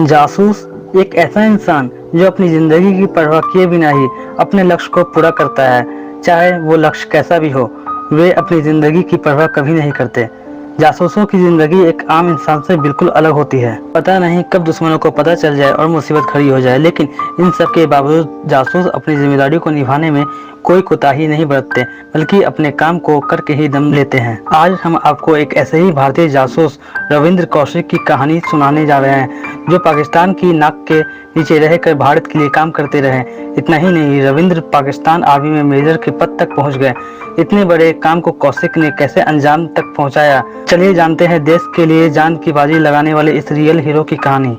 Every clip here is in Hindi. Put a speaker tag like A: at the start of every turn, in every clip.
A: जासूस एक ऐसा इंसान जो अपनी जिंदगी की परवाह किए बिना ही अपने लक्ष्य को पूरा करता है, चाहे वो लक्ष्य कैसा भी हो। वे अपनी जिंदगी की परवाह कभी नहीं करते। जासूसों की जिंदगी एक आम इंसान से बिल्कुल अलग होती है। पता नहीं कब दुश्मनों को पता चल जाए और मुसीबत खड़ी हो जाए, लेकिन इन सब के बावजूद जासूस अपनी जिम्मेदारी को निभाने में कोई कोताही नहीं बरतते, बल्कि अपने काम को करके ही दम लेते हैं। आज हम आपको एक ऐसे ही भारतीय जासूस रविंद्र कौशिक की कहानी सुनाने जा रहे हैं, जो पाकिस्तान की नाक के नीचे रहकर भारत के लिए काम करते रहे। इतना ही नहीं, रविंद्र पाकिस्तान आर्मी में मेजर के पद तक पहुंच गए। इतने बड़े काम को कौशिक ने कैसे अंजाम तक पहुंचाया, चलिए जानते हैं देश के लिए जान की बाजी लगाने वाले इस रियल हीरो की कहानी।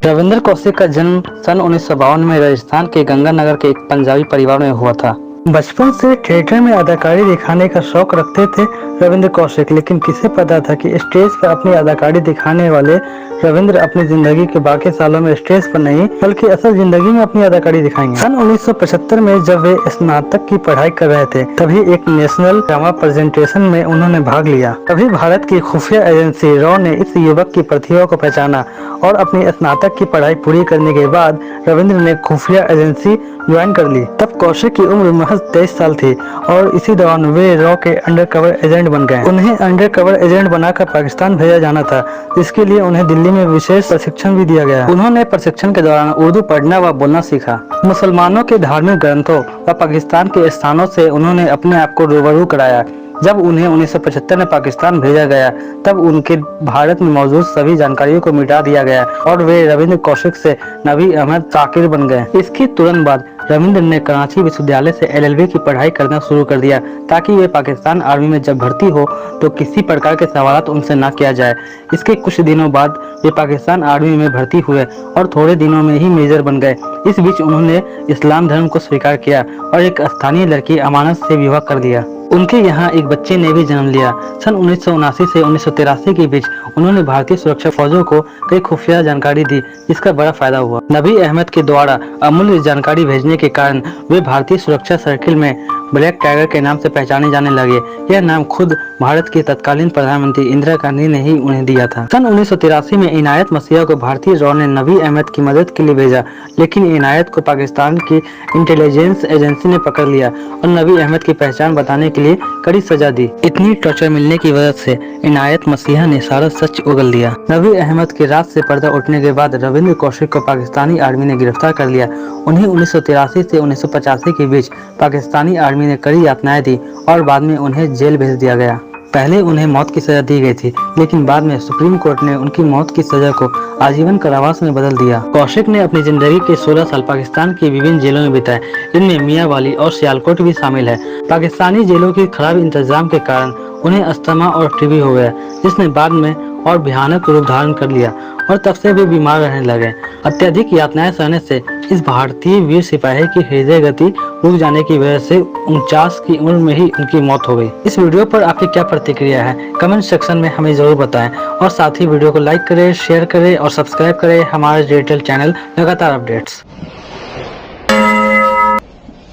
A: रविंद्र कौशिक का जन्म सन 1952 में राजस्थान के गंगानगर के एक पंजाबी परिवार में हुआ था। बचपन से थिएटर में अदाकारी दिखाने का शौक रखते थे रविंद्र कौशिक, लेकिन किसे पता था कि स्टेज पर अपनी अदाकारी दिखाने वाले रविंद्र अपनी जिंदगी के बाकी सालों में स्टेज पर नहीं बल्कि असल जिंदगी में अपनी अदाकारी दिखाएंगे। सन 1975 में जब वे स्नातक की पढ़ाई कर रहे थे, तभी एक नेशनल ड्रामा प्रेजेंटेशन में उन्होंने भाग लिया। तभी भारत की खुफिया एजेंसी रॉ ने इस युवक की प्रतिभा को पहचाना और अपनी स्नातक की पढ़ाई पूरी करने के बाद रविंद्र ने खुफिया एजेंसी ज्वाइन कर ली। तब कौशिक की उम्र महज 23 साल थी और इसी दौरान वे रॉ के अंडर कवर एजेंट बन गए। उन्हें अंडर कवर एजेंट बनाकर पाकिस्तान भेजा जाना था, जिसके लिए उन्हें दिल्ली में विशेष प्रशिक्षण भी दिया गया। उन्होंने प्रशिक्षण के दौरान उर्दू पढ़ना व बोलना सीखा। मुसलमानों के धार्मिक ग्रंथों व पाकिस्तान के स्थानों से उन्होंने अपने आप को रूबरू कराया। जब उन्हें 1975 में पाकिस्तान भेजा गया, तब उनके भारत में मौजूद सभी जानकारियों को मिटा दिया गया और वे रविंद्र कौशिक से नबी अहमद साकिर बन गए। इसके तुरंत बाद रविंद्र ने कराची विश्वविद्यालय से LLB की पढ़ाई करना शुरू कर दिया, ताकि वे पाकिस्तान आर्मी में जब भर्ती हो तो किसी प्रकार के सवालात उनसे न किया जाए। इसके कुछ दिनों बाद वे पाकिस्तान आर्मी में भर्ती हुए और थोड़े दिनों में ही मेजर बन गए। इस बीच उन्होंने इस्लाम धर्म को स्वीकार किया और एक स्थानीय लड़की अमानत से विवाह कर दिया। उनके यहाँ एक बच्चे ने भी जन्म लिया। सन 1979 से 1983 के बीच उन्होंने भारतीय सुरक्षा फौजों को कई खुफिया जानकारी दी, जिसका बड़ा फायदा हुआ। नबी अहमद के द्वारा अमूल्य जानकारी भेजने के कारण वे भारतीय सुरक्षा सर्किल में ब्लैक टाइगर के नाम से पहचाने जाने लगे। यह नाम खुद भारत की तत्कालीन प्रधानमंत्री इंदिरा गांधी ने ही उन्हें दिया था। सन 1983 में इनायत मसीहा को भारतीय रॉ ने नबी अहमद की मदद के लिए भेजा, लेकिन इनायत को पाकिस्तान की इंटेलिजेंस एजेंसी ने पकड़ लिया और नबी अहमद की पहचान बताने के लिए कड़ी सजा दी। इतनी टॉर्चर मिलने की वजह से इनायत मसीहा ने सारा सच उगल दिया। नबी अहमद के राज से पर्दा उठने के बाद रविंद्र कौशिक को पाकिस्तानी आर्मी ने गिरफ्तार कर लिया। उन्हें 1983 से 1985 के बीच पाकिस्तानी आर्मी ने कड़ी यातनाएं दी और बाद में उन्हें जेल भेज दिया गया। पहले उन्हें मौत की सजा दी गई थी, लेकिन बाद में सुप्रीम कोर्ट ने उनकी मौत की सजा को आजीवन कारावास में बदल दिया। कौशिक ने अपनी जिंदगी के 16 साल पाकिस्तान की विभिन्न जेलों में बिताए। इनमें मियांवाली और सियालकोट भी शामिल है। पाकिस्तानी जेलों की खराब इंतजाम के कारण उन्हें अस्थमा और टीबी हो गया, जिसने बाद में और भयानक रूप धारण कर लिया और तब से वे बीमार रहने लगे। अत्यधिक यातनाएं सहने से इस भारतीय वीर सिपाही की हृदय गति रुक जाने की वजह से 49 की उम्र में ही उनकी मौत हो गई। इस वीडियो पर आपकी क्या प्रतिक्रिया है, कमेंट सेक्शन में हमें जरूर बताएं और साथ ही वीडियो को लाइक करें, शेयर करें और सब्सक्राइब करें हमारे डिजिटल चैनल लगातार अपडेट्स।